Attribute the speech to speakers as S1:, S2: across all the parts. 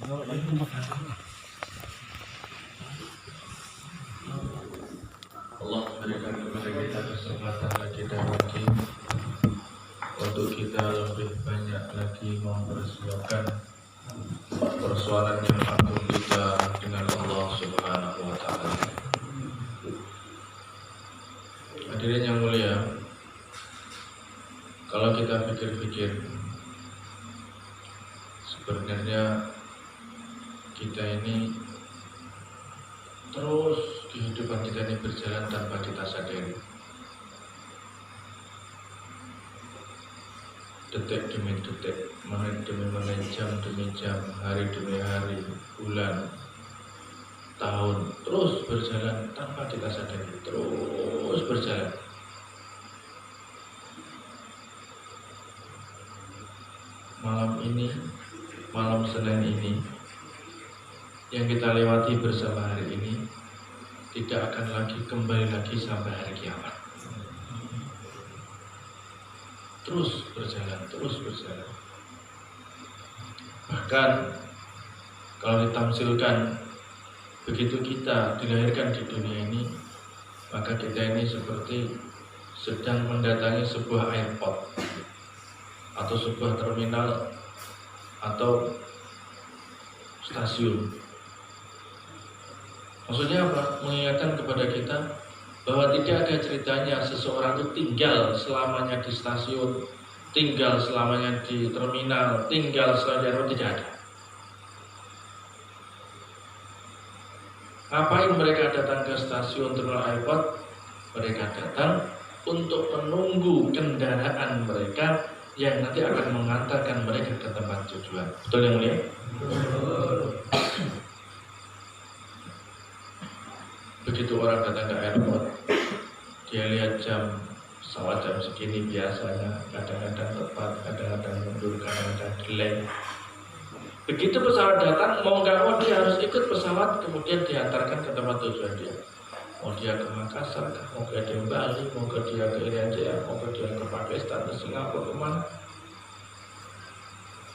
S1: Allah memberikan kepada kita kesempatan lagi dan lagi untuk kita lebih banyak lagi mempersiapkan persoalan yang agung kita dengan Allah Subhanahu wa Ta'ala. Hadirin yang mulia, kalau kita pikir-pikir, sebenarnya kita ini terus kehidupan kita ini berjalan tanpa kita sadari. Detik demi detik, menit demi menit, jam demi jam, hari demi hari, bulan, tahun, terus berjalan tanpa kita sadari, terus berjalan. Malam ini, malam Senin ini, yang kita lewati bersama hari ini, tidak akan lagi kembali lagi sampai hari kiamat. Terus berjalan, terus berjalan. Bahkan kalau ditamsilkan, begitu kita dilahirkan di dunia ini, maka kita ini seperti sedang mendatangi sebuah airport atau sebuah terminal atau stasiun. Maksudnya apa? Mengingatkan kepada kita bahwa tidak ada ceritanya seseorang itu tinggal selamanya di stasiun, tinggal selamanya di terminal, tinggal selamanya, tidak ada. Ngapain mereka datang ke stasiun terminal airport? Mereka datang untuk menunggu kendaraan mereka yang nanti akan mengantarkan mereka ke tempat tujuan. Betul yang mulia? Begitu orang datang ke airport, dia lihat jam, pesawat jam segini biasanya, kadang-kadang tepat, kadang-kadang mundur, kadang-kadang delay. Begitu pesawat datang, mau nggak mau dia harus ikut pesawat, kemudian diantarkan ke tempat tujuan dia. Mau dia ke Makassar, mau ke Bali, mau ke dia ke India, mau ke dia ke Pakistan, ke Singapura, kemana?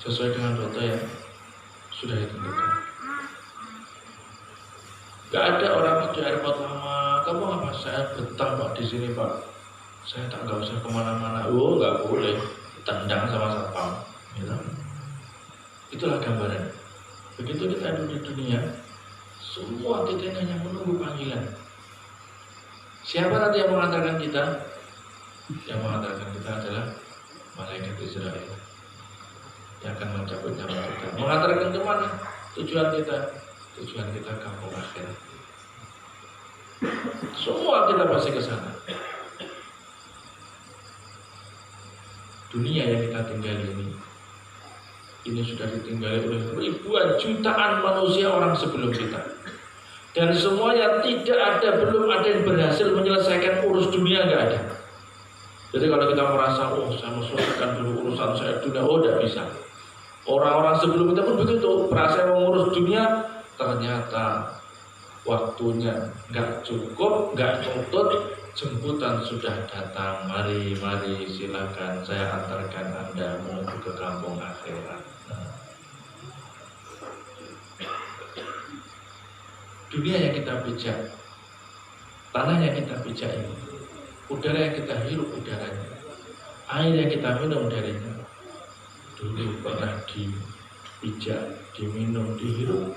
S1: Sesuai dengan rute yang sudah ditentukan. Gak ada orang di airport lama, kamu apa? Saya betah Pak di sini Pak. Saya tak nggak usah kemana-mana. Oh nggak boleh, tendang sama satpam. Gitu. Itulah gambaran. Begitu kita ada di dunia, semua kita hanya menunggu panggilan. Siapa nanti yang mengantarkan kita? Yang mengantarkan kita adalah malaikat Israel yang akan mencabut nyawa kita. Mengantarkan kemana? Tujuan kita. Tujuan kita kampung akhirat. Semua kita pasti ke sana. Dunia yang kita tinggali ini sudah ditinggali oleh ribuan jutaan manusia orang sebelum kita. Dan semuanya belum ada yang berhasil menyelesaikan urus dunia, nggak ada. Jadi kalau kita merasa, saya mau selesaikan dulu urusan saya dunia, tidak bisa. Orang-orang sebelum kita pun begitu, merasa mengurus dunia, ternyata waktunya nggak cukup, nggak nutut, jemputan sudah datang. Mari silakan saya antarkan Anda menuju ke kampung akhirat. Dunia yang kita pijak, tanah yang kita pijak ini, udara yang kita hirup udaranya, air yang kita minum darinya, dulu pernah dipijak, diminum, dihirup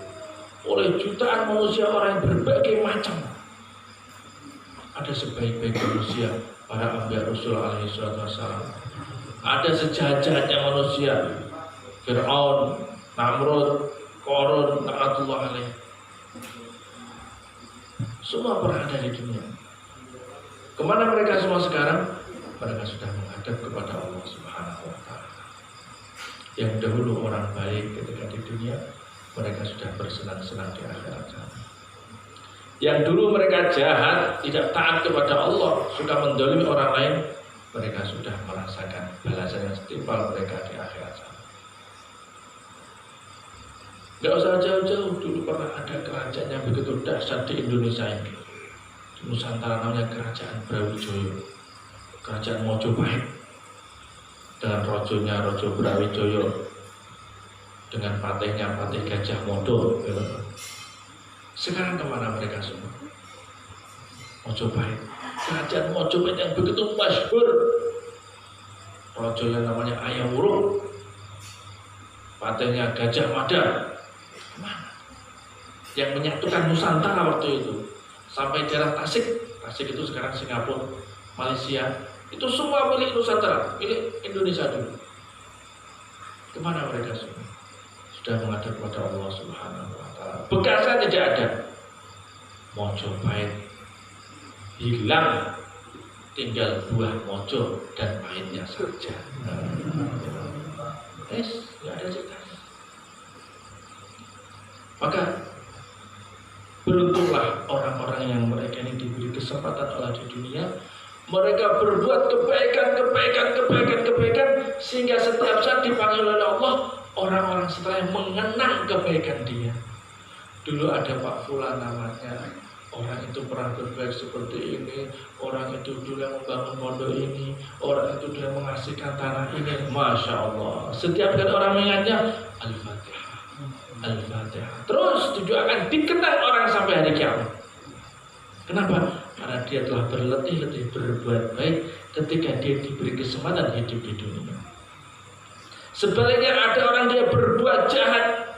S1: oleh jutaan manusia orang yang berbagai macam. Ada sebaik-baik manusia, para anbiya rasul alaihi wassalam. Ada sejahat-jahatnya manusia, Fir'aun, Namrud, Qarun, laknatullah alaih. Semua pernah ada di dunia. Kemana mereka semua sekarang? Mereka sudah menghadap kepada Allah Subhanahu wa Ta'ala. Yang dahulu orang baik ketika di dunia, mereka sudah bersenang-senang di akhirat sana. Yang dulu mereka jahat, tidak taat kepada Allah, suka mendolimi orang lain, mereka sudah merasakan balasan yang setimpal mereka di akhirat sana. Gak usah jauh-jauh, dulu pernah ada kerajaan yang begitu dahsyat di Indonesia ini. Di Nusantara namanya Kerajaan Brawijaya, Kerajaan Mojopahit, dengan rojonya Rojo Brawijaya. dengan patihnya patih Gajah Mada. Sekarang kemana mereka semua? Mojopahit. Kerajaan Mojopahit yang begitu masyhur. Raja yang namanya Ayam Wuruk, patihnya Gajah Mada. Kemana? Yang menyatukan Nusantara waktu itu sampai daerah Tasik. Tasik itu sekarang Singapura, Malaysia. Itu semua milik Nusantara, milik Indonesia dulu. Kemana mereka semua? Sudah menghadap kepada Allah Subhanahu wa Ta'ala. Bekasnya tidak ada. Mojopahit hilang, tinggal buah mojo dan pahitnya saja. Tidak ada ceritanya. Maka beruntunglah orang-orang yang mereka ini diberi kesempatan Allah di dunia. Mereka berbuat kebaikan sehingga setiap saat dipanggil oleh Allah, orang-orang setelah yang mengenang kebaikan dia. Dulu ada Pak Fulan namanya, orang itu pernah berbaik seperti ini, orang itu dulu yang membangun pondok ini, orang itu dulu yang mengasihkan tanah ini. Masya Allah, setiap kali orang mengingatnya Al-Fatihah, Al-Fatihah, terus akan dikenang orang sampai hari kiamat. Kenapa? Karena dia telah berletih-letih berbuat baik ketika dia diberi kesempatan hidup di dunia. Sebaliknya ada orang dia berbuat jahat,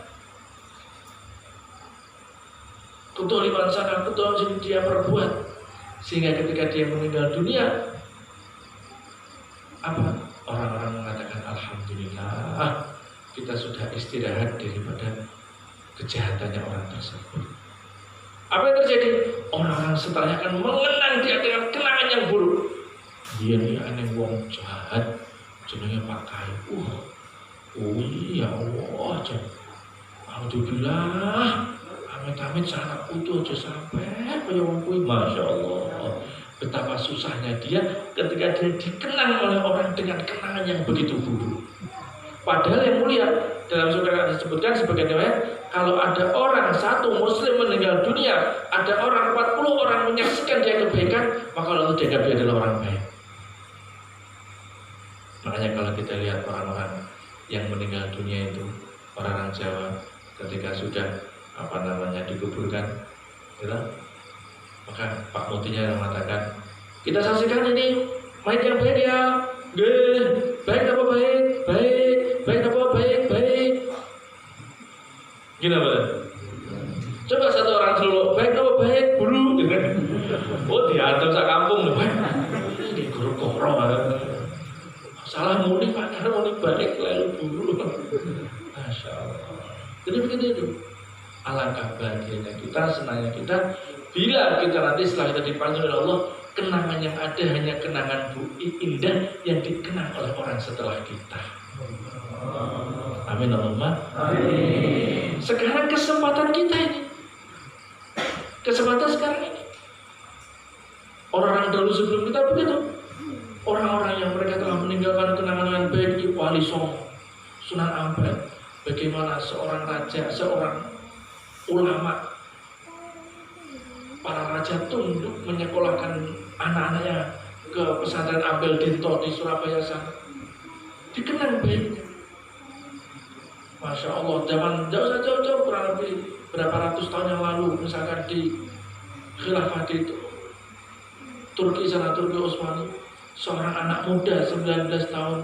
S1: ketoliman sana, ketoliman sini dia perbuat, sehingga ketika dia meninggal dunia, apa? Orang-orang mengatakan Alhamdulillah, kita sudah istirahat daripada kejahatannya orang tersebut. Apa yang terjadi? Orang-orang setelahnya akan mengenang dia dengan kenangan yang buruk. Dia nih aneh wong jahat, jenenge pakai. Ya Allah, alhamdulillah. Amit-amit sanak putu aja sampai kaya wong kuwi. Masya Allah. Betapa susahnya dia ketika dia dikenang oleh orang dengan kenangan yang begitu buruk. Padahal yang mulia, dalam surah disebutkan sebagai riwayat, kalau ada orang satu muslim meninggal dunia, ada orang 40 orang menyaksikan dia kebaikan, maka Allah dianggap dia adalah orang baik. Makanya kalau kita lihat orang-orang yang meninggal dunia itu, orang-orang Jawa, ketika sudah dikuburkan, gitu, maka Pak Mutinya mengatakan, kita saksikan ini mayat yang baik ya, baik apa baik, baik apa baik. Gila banget. Coba satu orang Solo, baik apa baik, bulu. Oh diatur sak kampung, baik. Ini guru-guru. Salah muni Pak, muni balik lalu bulu. Masya Allah. Jadi begitu itu. Alangkah bahagianya kita, senangnya kita, bila kita nanti setelah kita dipanggil oleh Allah, kenangan yang ada hanya kenangan indah yang dikenang oleh orang setelah kita. Amin Allahumma. Amin. Sekarang kesempatan kita ini, kesempatan sekarang ini. Orang-orang dahulu sebelum kita begitu. Orang-orang yang mereka telah meninggalkan kenangan yang baik di Wali Songo, Sunan Ampel. Bagaimana seorang raja, seorang ulama, para raja tunduk menyekolahkan anak-anaknya ke pesantren Ampel Dinto di Surabaya sana. Dikenang baiknya. Masya Allah, zaman jauh kurang lebih berapa ratus tahun yang lalu, misalkan di khilafah di Turki sana, Turki Utsmani, seorang anak muda 19 tahun,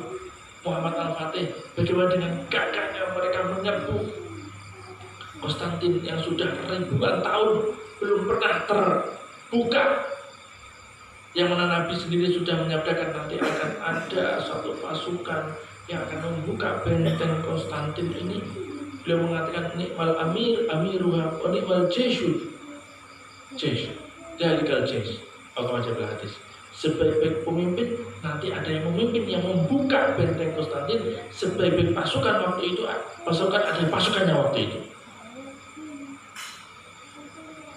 S1: Muhammad Al-Fatih, bagaimana dengan gagahnya mereka menyerbu Konstantin yang sudah ribuan tahun belum pernah terbuka, yang mana Nabi sendiri sudah menyabdakan nanti akan ada suatu pasukan yang akan membuka benteng Konstantin ini. Beliau mengatakan nikmal amiruha wa nikmal jeshul dalikal jesh. Atau aja hadis. Sebaik-baik pemimpin nanti ada yang memimpin yang membuka benteng Konstantin. Sebaik-baik pasukan waktu itu ada pasukannya waktu itu.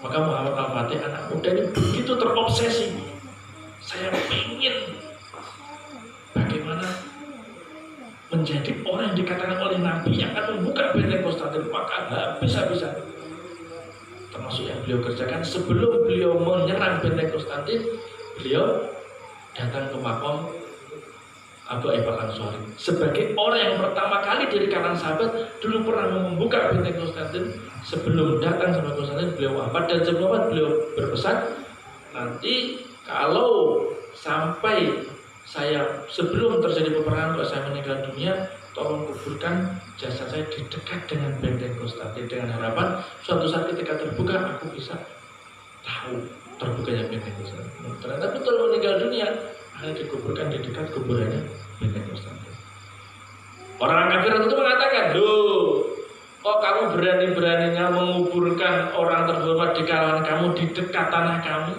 S1: Maka Muhammad Al-Fatih anak muda ini begitu terobsesi. Saya ingin bagaimana menjadi orang yang dikatakan oleh Nabi yang akan membuka benteng Konstantin. Maka habis-habisan. Termasuk yang beliau kerjakan sebelum beliau menyerang benteng Konstantin, beliau datang ke makom Abu Ayyub Al-Ansari sebagai orang yang pertama kali dari kalangan sahabat dulu pernah membuka benteng Konstantin. Sebelum datang sama Konstantin beliau wafat, dan sebelum wafat beliau berpesan, nanti kalau sampai saya sebelum terjadi peperangan kalau saya meninggal dunia, tolong kuburkan jasad saya di dekat dengan benteng Konstantin, dengan harapan suatu saat ketika terbuka aku bisa tahu terbukanya benteng Konstantin. Ternyata betul meninggal dunia, akhirnya dikuburkan di dekat kuburannya benteng Konstantin. Orang kafir itu mengatakan, loh, kok kamu berani-beraninya menguburkan orang terhormat di kalangan kamu di dekat tanah kami?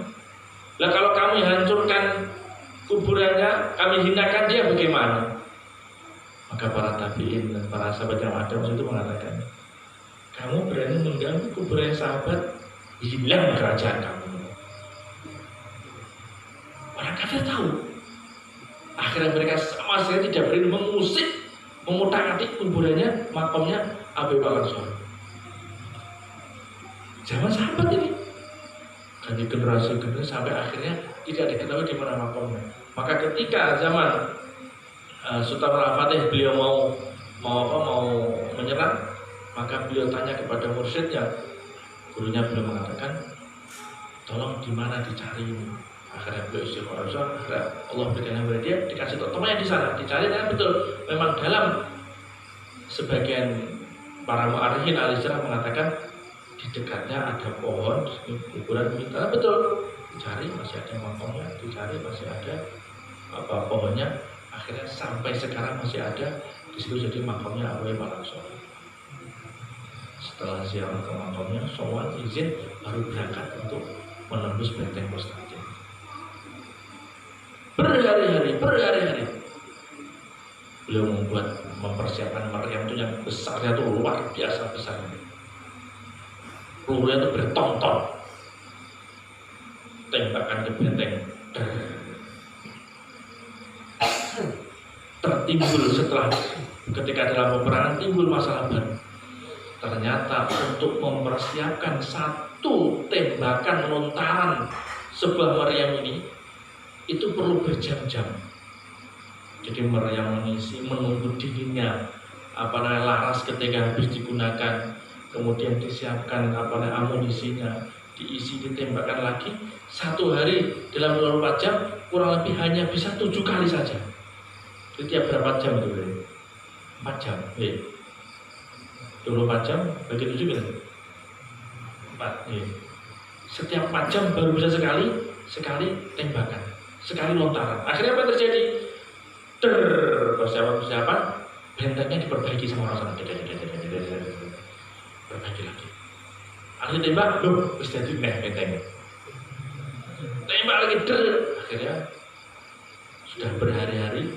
S1: Lah kalau kami hancurkan kuburannya, kami hinakan dia, bagaimana? Maka para tabi'in dan para sahabat yang ada waktu itu mengatakan, kamu berani mengganggu kuburan sahabat, hilang kerajaan kamu. Orang kafir tahu. Akhirnya mereka sama sekali tidak berani mengusik, mengutak-atik kuburannya, makamnya Abu Ayyub Al-Ansari. Zaman sahabat ini, ganti generasi sampai akhirnya tidak diketahui di mana makamnya. Maka ketika zaman Sultan Al-Fatih beliau mau menyerang, maka beliau tanya kepada mursyidnya, gurunya beliau mengatakan, tolong di mana dicari ini. Akhirnya beliau istighfar, akhirnya Allah berikan kepada dia, dikasih tahu temannya di sana, dicari, dan betul memang dalam sebagian para mu'arikhin al-hijrah mengatakan di dekatnya ada pohon kuburan kita, betul dicari masih ada makamnya, dicari masih ada pohonnya, akhirnya sampai sekarang masih ada di situ, jadi makamnya Abu Ayyub Al-Ansari. Setelah ziarah ke makamnya, soal izin baru berangkat untuk menembus benteng Konstantin. Berhari-hari beliau mempersiapkan meriam itu yang besarnya itu luar biasa besarnya, pelurunya itu bertonton, tembakan ke benteng tertimbul setelah ketika dalam peperangan timbul masalah baru. Ternyata untuk mempersiapkan satu tembakan lontaran sebuah meriam ini itu perlu berjam-jam. Jadi meriam mengisi, menunggu dinginnya laras ketika habis digunakan, kemudian disiapkan amunisinya, diisi, ditembakkan lagi. Satu hari dalam 24 jam kurang lebih hanya bisa 7 kali saja. Jadi tiap berapa jam itu? 4 jam. 24 jam bagi 7 kan? 4. Setiap 4 jam baru bisa sekali tembakan, sekali lontaran. Akhirnya apa yang terjadi? Persiapan bentengnya diperbaiki sama orang sana, perbaiki lagi. Akhirnya tembak, loh, bisa jadi bentengnya. Tembak lagi, akhirnya sudah berhari-hari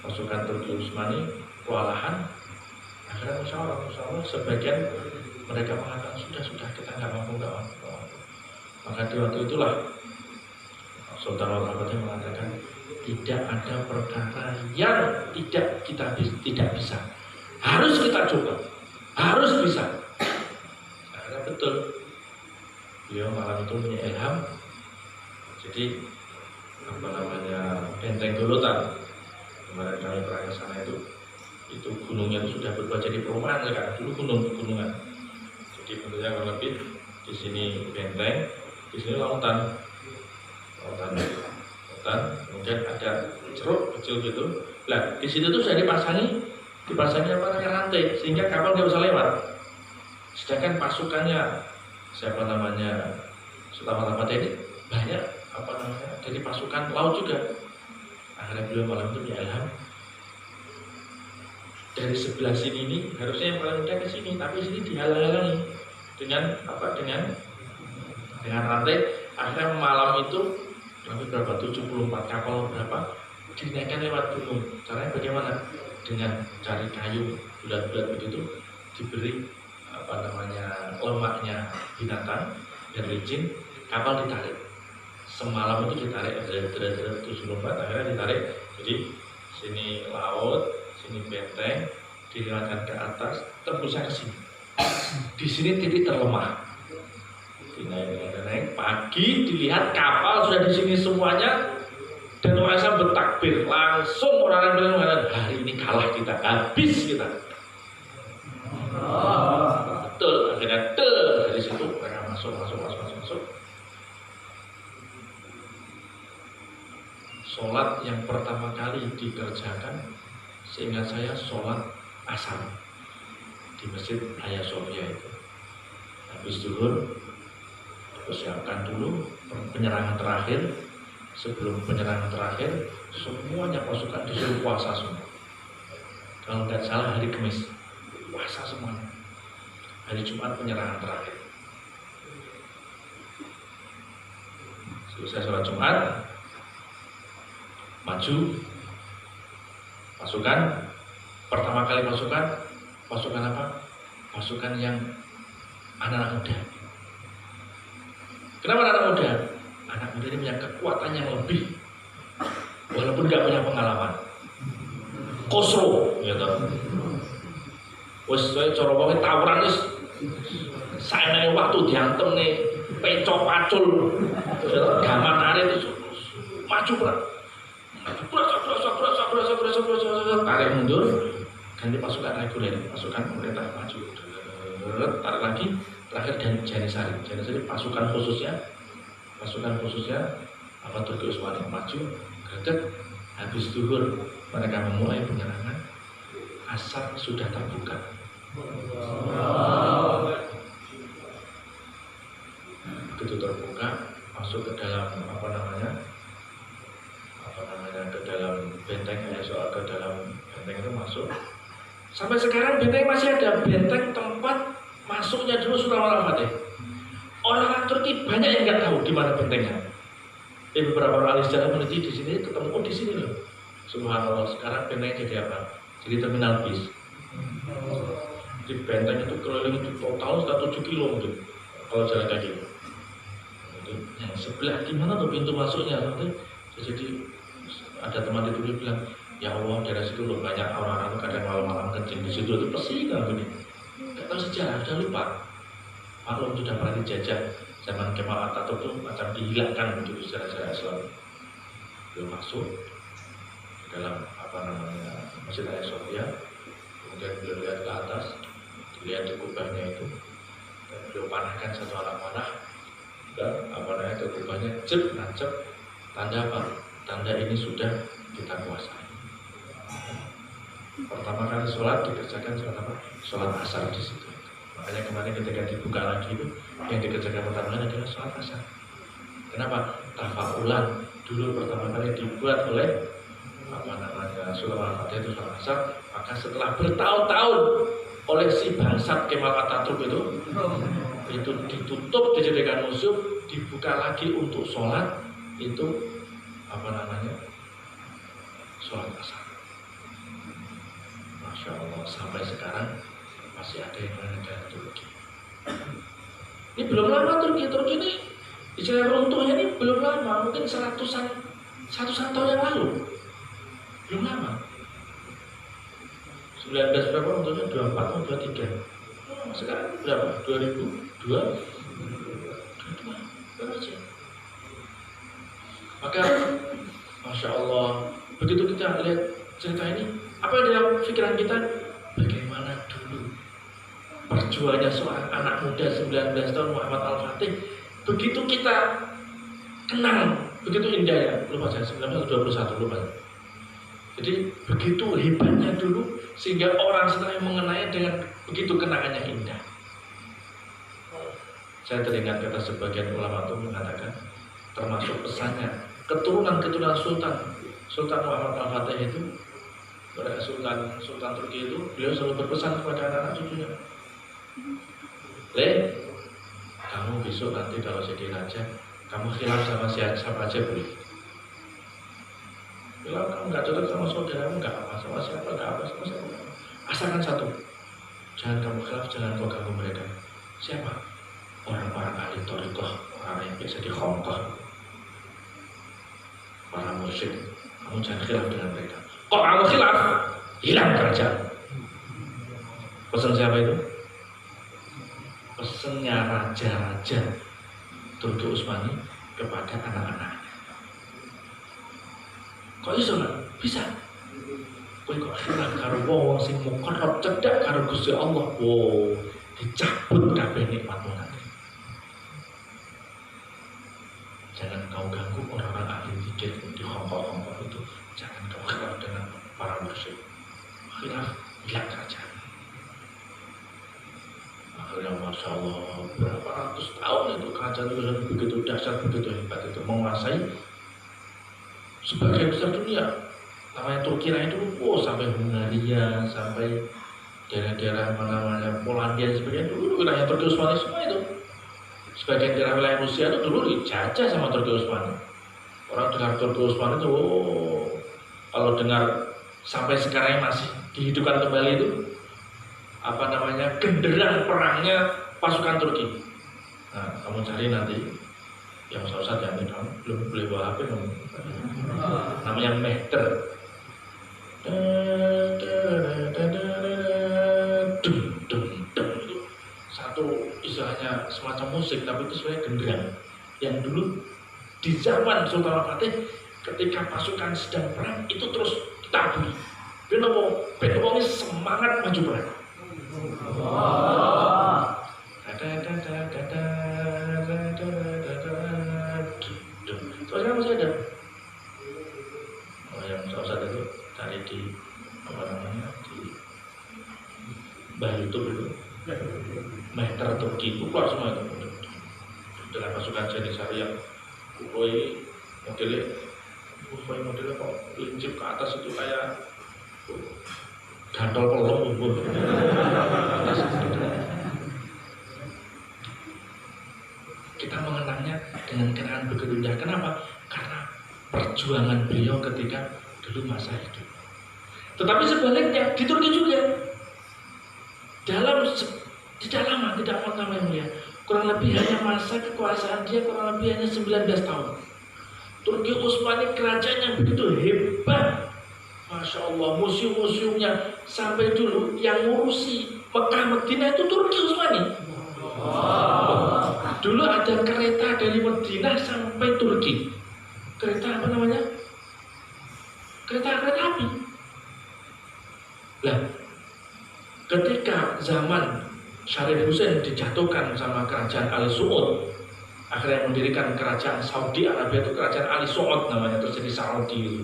S1: pasukan Turki Utsmani kewalahan. Akhirnya musyawarah, sebagian mereka mengatakan sudah kita nggak mampu. Maka di waktu itulah Sultan Al-Fatih mengatakan tidak ada perkara yang tidak bisa, harus kita coba, harus bisa. Akhirnya betul beliau malam itu punya ilham. Jadi benteng Golotan kemarin kami pernah ke sana, itu gunungnya itu sudah berubah jadi perumahan sekarang. Dulu gunungan. Jadi bentuknya kurang lebih di sini benteng, di sini lautan, kemudian ada ceruk kecil gitu. Nah di situ tuh sudah dipasangi rantai sehingga kapal nggak bisa lewat. Sedangkan pasukannya Sultan Al-Fatih ini banyak dari pasukan laut juga. Akhirnya beliau malam itu punya ilham, dari sebelah sini ini harusnya yang paling mudah ke sini, tapi sini dihalang-halangi dengan rantai. Akhirnya malam itu berapa 74 kapal dinaikkan lewat gunung. Caranya bagaimana? Dengan cari kayu bulat-bulat begitu, diberi lemaknya binatang dan licin, kapal ditarik. Semalam itu ditarik dari 74, akhirnya ditarik. Jadi sini laut, sini benteng, dilewatkan ke atas, tembusnya ke sini. Di sini titik terlemah. Naik. Pagi dilihat kapal sudah di sini semuanya, Dan orang Islam bertakbir, langsung orang yang mengatakan hari ini kalah kita, habis kita. Betul, akhirnya dari situ mereka masuk. Sholat yang pertama kali dikerjakan, seingat saya sholat asar di Masjid Hagia Sophia itu. Habis zuhur, persiapkan dulu penyerangan terakhir. Sebelum penyerangan terakhir, semuanya pasukan disuruh puasa semua. Kalau nggak salah hari Kamis, puasa semuanya. Hari Jumat penyerangan terakhir. Selesai sholat Jumat, maju pasukan. Pertama kali pasukan apa? Pasukan yang anak-anak muda. Kenapa anak muda? Anak muda ini punya kekuatan yang lebih, walaupun nggak punya pengalaman. Kosro, gitu. Wes saya cara wong tawuran wis saenake waktu diantem nih, pecok pacul, gaman arep itu maju perang. Tarik mundur, ganti pasukan reguler, pasukan pemerintah maju. Tarik lagi, terakhir Janisari pasukan khususnya apa Turki Utsmani maju, gredeg. Habis zuhur mereka memulai penyerangan, asar sudah terbuka. Begitu terbuka, masuk ke dalam ke dalam benteng, ke dalam benteng itu masuk. Sampai sekarang benteng masih ada, benteng tempat masuknya dulu Sulaiman Al-Fatih. Orang Turki banyak yang nggak tahu di mana bentengnya. Beberapa ahli sejarah meneliti di sini, ketemu di sini loh. Subhanallah, sekarang benteng jadi apa? Jadi terminal bis. Di benteng itu keliling itu total 7 kilo mungkin kalau jalan kaki. Yang sebelah gimana tuh pintu masuknya? Jadi ada teman itu bilang, ya Allah dari situ loh banyak orang-orang kadang malam-malam kencing di situ itu pasti kan begini. Gak tahu sejarah, udah lupa. Maklum sudah pernah dijajah zaman Kemal Atatürk itu macam dihilangkan begitu sejarah Islam. Beliau masuk ke dalam Masjid Hagia Sophia, kemudian beliau lihat ke atas, dilihat di kubahnya itu, dan beliau panahkan satu anak panah, dan ke kubahnya nancep, tanda apa? Tanda ini sudah kita kuasai. Pertama kali sholat dikerjakan sholat apa? Sholat asar di situ. Makanya kemarin ketika dibuka lagi itu, yang dikerjakan pertama kali adalah sholat asar. Kenapa? Tafaulan dulu pertama kali dibuat oleh Sulaiman Al-Fatih itu sholat asar. Maka setelah bertahun-tahun oleh si bangsat Kemal Atatürk itu ditutup, dijadikan museum, dibuka lagi untuk sholat itu sholat asar. Masya Allah, sampai sekarang masih ada yang mengenai Turki. Ini belum lama Turki ini istilah runtuhnya ini belum lama, mungkin seratusan tahun yang lalu. Belum lama. 19 berapa runtuhnya? 24 atau 23. Sekarang berapa? 2002 aja. Maka Masya Allah, begitu kita lihat cerita ini, apa yang dalam pikiran kita? Bagaimana dulu perjuangannya seorang anak muda 19 tahun Muhammad Al-Fatih, begitu kita kenal, begitu indahnya, lupa saya 1921 lupa. Jadi begitu hebatnya dulu sehingga orang setelah mengenai dengan begitu kenangannya indah. Saya teringat kata sebagian ulama itu mengatakan, termasuk pesannya keturunan Sultan Muhammad Al-Fatih itu, Sultan Turki itu, beliau selalu berpesan kepada anak-anak cucunya, kamu besok nanti kalau jadi raja, kamu khilaf sama siapa aja boleh. Kalau kamu nggak cocok sama saudaramu, nggak apa, sama siapa, nggak apa, sama siapa. Asalkan satu, jangan kamu khilaf, jangan kau ganggu mereka. Siapa? Orang-orang ahli thariqah, orang yang biasa di khongkoh, para mursyid. Kamu jangan khilaf dengan mereka. Kok kamu khilaf, hilang kerajaan. Pesan siapa itu? Pesannya raja-raja Turki Utsmani kepada anak-anaknya. Kok iso kan? Bisa. Kowe kok khilaf karo wong sing mukarrab cedhak karo Gusti Allah. Wow, dicabut kabeh nikmatmu nanti. Jangan kau ganggu orang-orang ahli zikir di hongkong-hongkong itu. Jangan kau khilaf dengan para musyrik. Khilaf hilang kerajaan. Akhirnya Masya Allah berapa ratus tahun itu kerajaan itu begitu dahsyat, begitu hebat itu menguasai sebagian besar dunia. Namanya Turki itu sampai Hungaria, sampai daerah-daerah namanya Polandia sebagainya dulu wilayah Turki Utsmani semua itu. Sebagian daerah wilayah Rusia itu dulu dijajah sama Turki Utsmani. Orang dengar Turki Utsmani itu, kalau dengar sampai sekarang masih dihidupkan kembali itu apa namanya genderang perangnya pasukan Turki. Nah, kamu cari nanti yang sausat yang kamu belum boleh bawa HP kamu. Namanya Mehter. Itu satu istilahnya semacam musik tapi itu sebenarnya genderang yang dulu di zaman Sultan Al-Fatih ketika pasukan sedang perang itu terus ditaburi. Benowo semangat maju perang. Soalnya masih ada. Oh, yang sausat itu cari di apa namanya di YouTube itu. Mehter Turki itu keluar semua itu dengan pasukan Janisari yang modelnya kok lincip ke atas itu kayak gantol pelem atas itu. Kita mengenangnya dengan kenangan begitu indah. Kenapa? Karena perjuangan beliau ketika dulu masa hidup. Tetapi sebaliknya di Turki juga tidak lama, tidak lama yang mulia. Kurang lebih hanya masa kekuasaan dia kurang lebih hanya 19 tahun. Turki Utsmani kerajaan yang begitu hebat. Masya Allah, museum-museumnya sampai dulu yang ngurusi Mekah Madinah itu Turki Utsmani. Dulu ada kereta dari Madinah sampai Turki. Kereta apa namanya? Kereta api. Lah, ketika zaman Syarif Hussein dijatuhkan sama kerajaan Ali Saud, akhirnya mendirikan kerajaan Saudi Arabia itu kerajaan Ali Saud namanya, terus jadi Saudi itu.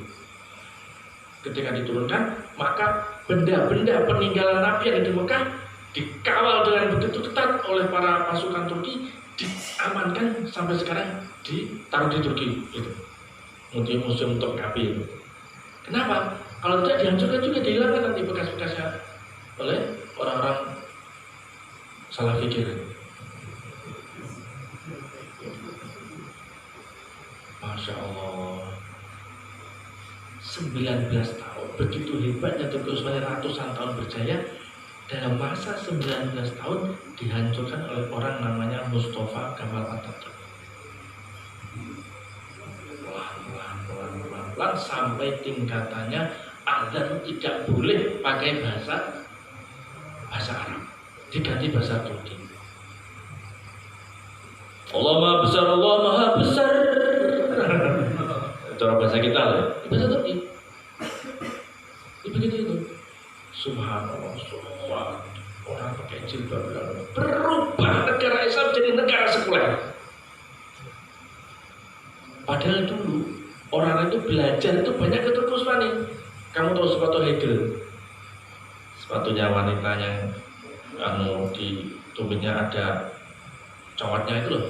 S1: Ketika diturunkan, maka benda-benda peninggalan Nabi yang di Mekah dikawal dengan begitu ketat oleh para pasukan Turki, diamankan sampai sekarang ditaruh di Turki itu. Museum Topkapi itu. Kenapa? Kalau tidak dihancurkan juga dihilangkan nanti bekas-bekasnya oleh orang-orang salah fikir. Masya Allah, 19 tahun begitu hebatnya Turki Utsmani, ratusan tahun berjaya. Dalam masa 19 tahun dihancurkan oleh orang namanya Mustafa Kemal Atatürk. Pelan-pelan sampai tingkatannya azan tidak boleh pakai bahasa Arab, diganti bahasa Turki. Allah Maha Besar, Allah Maha Besar. Itu bahasa kita loh, bahasa Turki. Begitu itu. Subhanallah, subhanallah. Orang pakai jilbab berubah negara Islam jadi negara sekuler. Padahal dulu orang itu belajar itu banyak ke Turki Utsmani. Kamu tahu sepatu Hegel? Sepatunya wanita yang di tubuhnya ada cowoknya itu loh,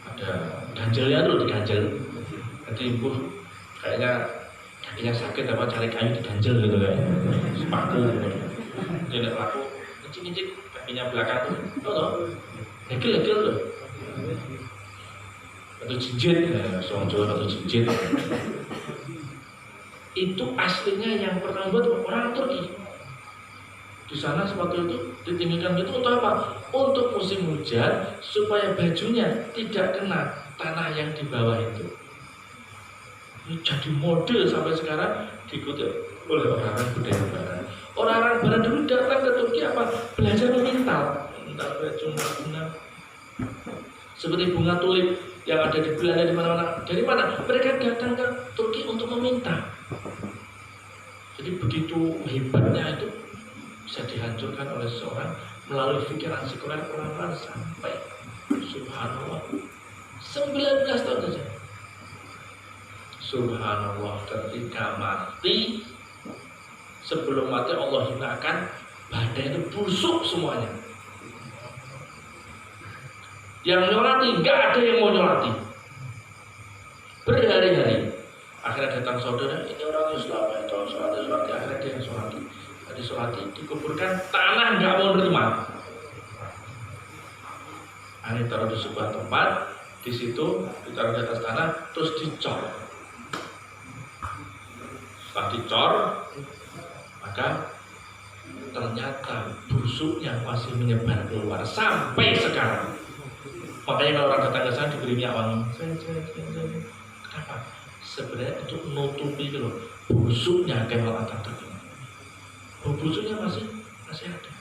S1: ada ganjelnya tuh, diganjel. Nanti ibu kayaknya kakinya sakit apa cari kayu diganjel gitu kan, sepaku tidak laku, ngicik-ngicik kakinya belakang tuh, tau Hegel tuh, atau jinjit, seorang Jawa atau jinjit. Itu aslinya yang pertama buat orang Turki. Di sana sepatu itu ditinggikan itu untuk apa? Untuk musim hujan supaya bajunya tidak kena tanah yang di bawah itu. Ini jadi model sampai sekarang diikuti oleh orang-orang budaya barat. Orang-orang barat dulu datang ke Turki apa? Belajar memintal baju bunga seperti bunga tulip. yang ada di Belanda di mana-mana. Dari mana? Mereka datang ke Turki untuk meminta. Jadi begitu hebatnya itu bisa dihancurkan oleh seorang melalui pikiran sekuler pelan-pelan sampai subhanallah 19 tahun saja. Subhanallah, ketika mati, sebelum mati Allah hinakan, badai itu busuk semuanya. Yang nyolati, nggak ada yang mau nyolati. Berhari-hari. Akhirnya datang saudara, ini orang Islam, itu sholat. Akhirnya dia yang sholati. Disolati, dikuburkan, tanah nggak mau nerima. Ini taruh di sebuah tempat, di situ ditaruh di atas tanah, terus dicor. Setelah dicor, maka ternyata busuknya masih menyebar keluar sampai sekarang. Makanya kalau orang datang ke sana diberi minyak wangi. Kenapa? Sebenarnya untuk menutupi itu busuknya Kemal Atatürk. Busuknya masih ada.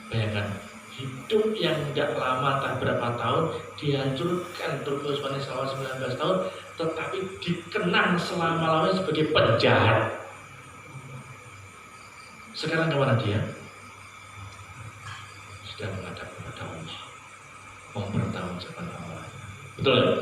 S1: Bayangkan hidup yang tidak lama, tak berapa tahun dihancurkan Turki Utsmani selama 19 tahun, tetapi dikenang selama-lamanya sebagai penjahat. Sekarang kemana dia? Sudah menghadap kepada Allah, mempertanggungjawabkan Allah. Betul ya?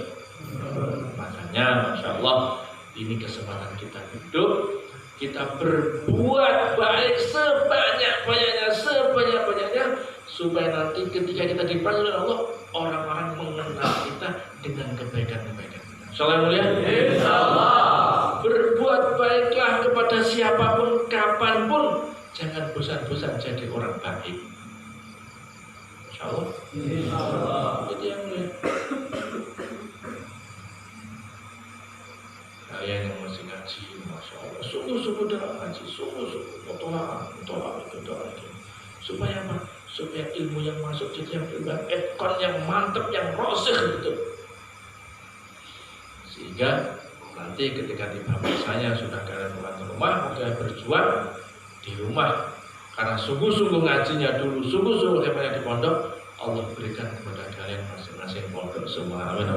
S1: Makanya Masya Allah, ini kesempatan kita hidup, kita berbuat baik sebanyak-banyaknya, supaya nanti ketika kita dipanggil oleh Allah, orang-orang mengenal kita dengan kebaikan-kebaikan. Insyaallah mulia. Insyaallah. Berbuat baiklah kepada siapapun, kapanpun, jangan bosan-bosan jadi orang baik. Insyaallah. Insyaallah. Itu yang mulia. Kalian yang masih ngaji, Masya Allah, sungguh-sungguh dalam ngaji, sungguh-sungguh tolak itu. Supaya apa? Supaya ilmu yang masuk jadi yang ekon yang mantap, yang rosih gitu. Sehingga nanti ketika tiba masanya sudah kalian pulang ke rumah, kalian berjuang di rumah. Karena sungguh-sungguh ngajinya dulu, sungguh-sungguh kepada di pondok, Allah berikan kepada kalian masing-masing pondok semua. Amin.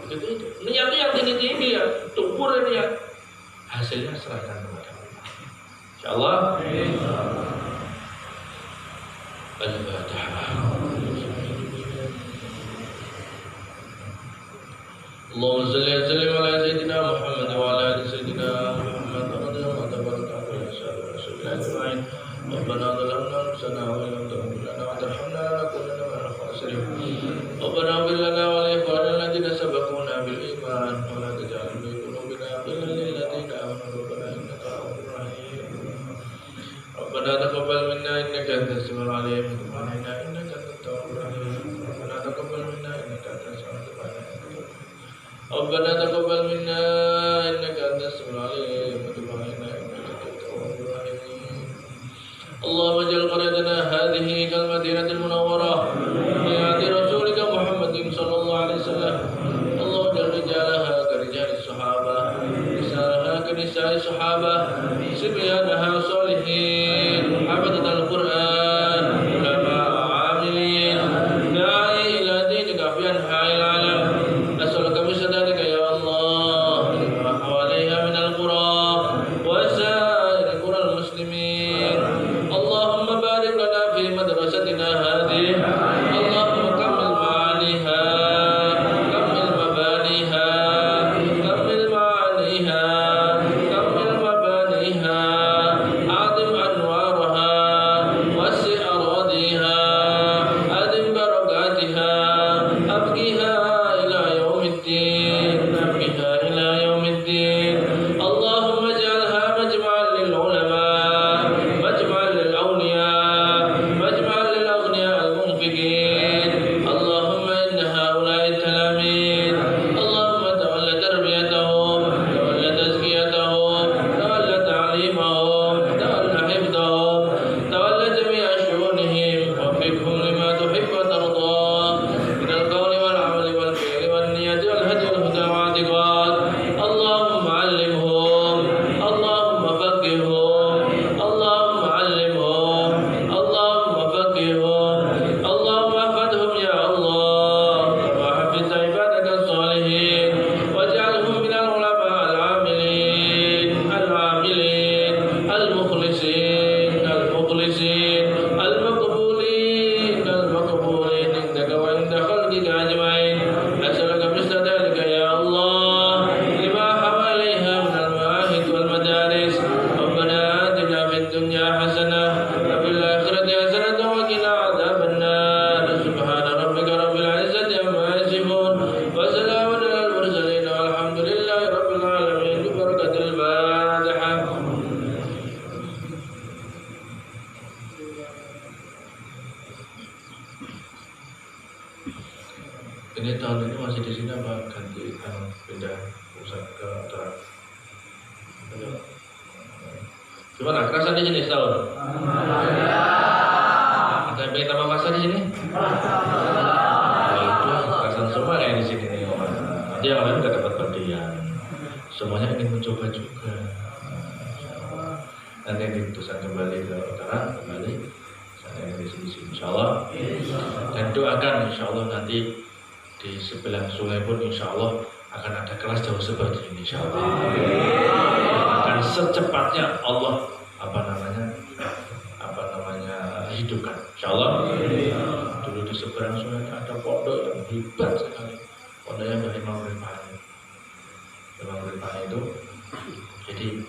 S1: Itu niatnya yang tinggi-tinggi ya, tumpur niat, hasilnya serahkan kepada Allah. Insyaallah. Al-Fatihah. Allahumma salli ala sayyidina Muhammad wa ala ali sayyidina Muhammad radhiyallahu tabaraka wa ta'ala. Rabbana zalamna anfusana wa lam taghfir lana wa tarhamna lanakunanna minal khasirin. Rabbana ighfir lana wa li ikhwanina alladhina sabaquna bil iman wa la taj'al fi qulubina ghillan lil ladzina amanu rabbana innaka ra'ufur rahim. Rabbana taqabbal minna innaka antas samiul 'alim wa tub 'alaina innaka antat tawwabur rahim. Rabbana taqabbal minna innaka antas samiul 'alim. Rabbana taqabbal minna innaka antas samiul 'alim wa tub 'alaina innaka antat tawwabur rahim. اللهم اجعل قريتنا هذه كالمدينة المنورة بيعة رسولك محمد صلى الله عليه وسلم. اللهم اجعل رجالها كرجال الصحابة، نساءها كنساء الصحابة، صبيانها صالحين، حفظة القرآن، علماء عاملين، داعي إلى دينك في أنحاء العالم. أسألك بسدادك يا الله ما حواليها من القرى وسائر قرى المسلمين. اللهم بارك لنا في مدرستنا هذه. اللهم كمل معانيها، كمل مبانيها، كمل معانيها، كمل مبانيها. Ini tahun ini masih di sini apa ganti pindah pusat ke Terang? Gimana? Kerasa di sini setahun? Ada yang pengen tambah masa di sini? Kerasan semua kayak di sini nih. Nanti yang lain gak dapat bagian. Semuanya ingin mencoba juga. Nanti yang diputuskan kembali ke Utara, kembali saya yang di sini, insya Allah. Dan doakan insya Allah nanti di sebelah sungai pun insya Allah akan ada kelas jauh seperti ini, insya Allah. Akan secepatnya Allah hidupkan, insya Allah. Dulu di seberang sungai ada pondok yang hebat sekali, pondoknya dari Imam Rifai itu. Jadi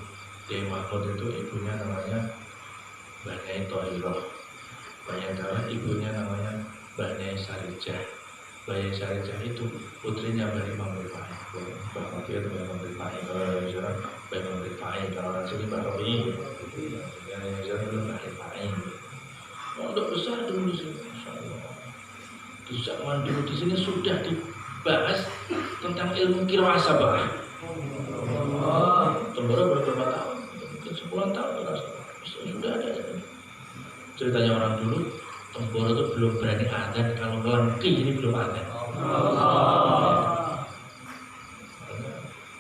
S1: Kiai Mahmud itu ibunya namanya Mbah Nyai Thohirah, ibunya namanya Mbah Nyai Sarijah. Mbah Nyai Sarijah itu putrinya Mbah Imam Rifai. Mbah Rafi itu Mbah Imam Rifai, kalau sekarang Mbah Imam Rifai, kalau orang sini Mbah Rafi, yang sekarang itu Mbah Rifai. Pondok besar dulu di sini, insya Allah. Di zaman dulu di sini sudah dibahas tentang ilmu qiraah sabah. Tembara berapa tahun? Mungkin 10 tahun sudah ada. Ceritanya orang dulu, Tembara itu belum berani adzan, kalau Kelengki ini belum adzan.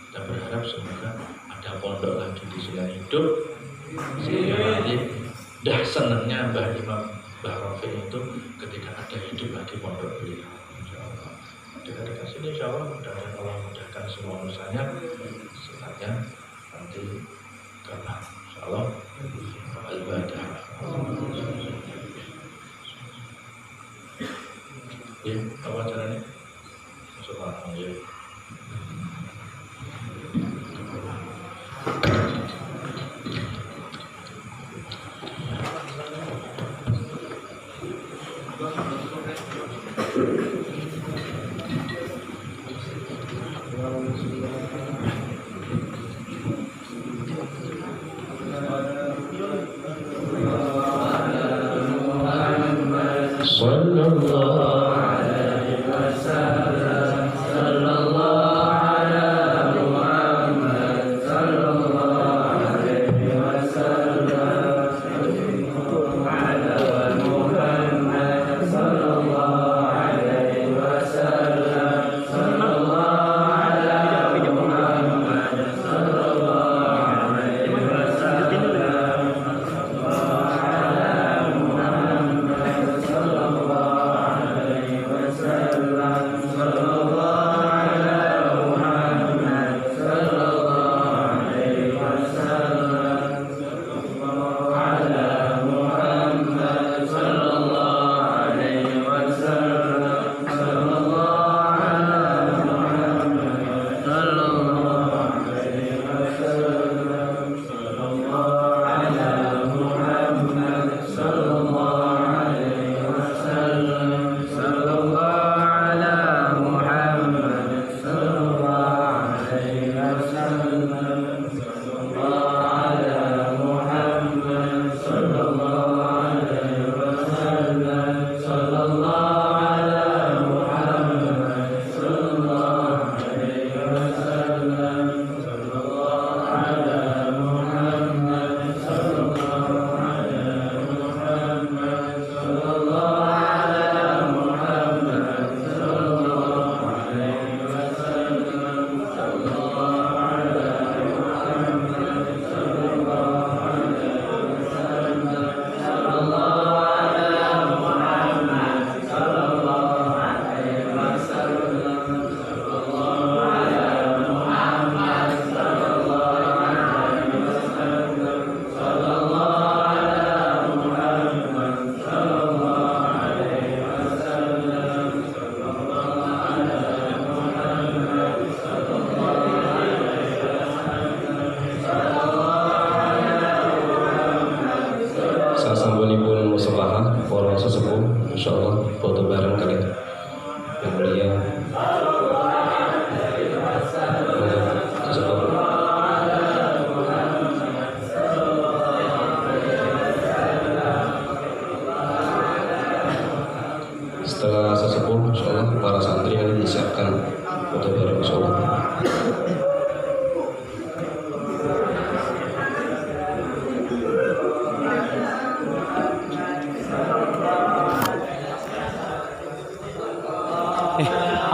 S1: Kita berharap semoga ada pondok lagi di sini hidup, sehingga nanti dah senangnya Mbah Rafi itu ketika ada hidup lagi pondok beliau. Insyaallah. Dekat-dekat sini insyaallah mudah-mudahan Allah mudahkan semua urusannya. Sebenarnya nanti kapan insyaallah al-Fatihah. Ya, apa caranya? Subhanallah. Sallallahu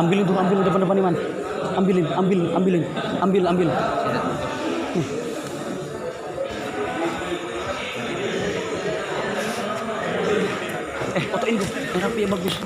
S2: Ambilin tuh, ambilin depan-depan Iman. Ambil. Fotoin gue, yang rapi ya bagus.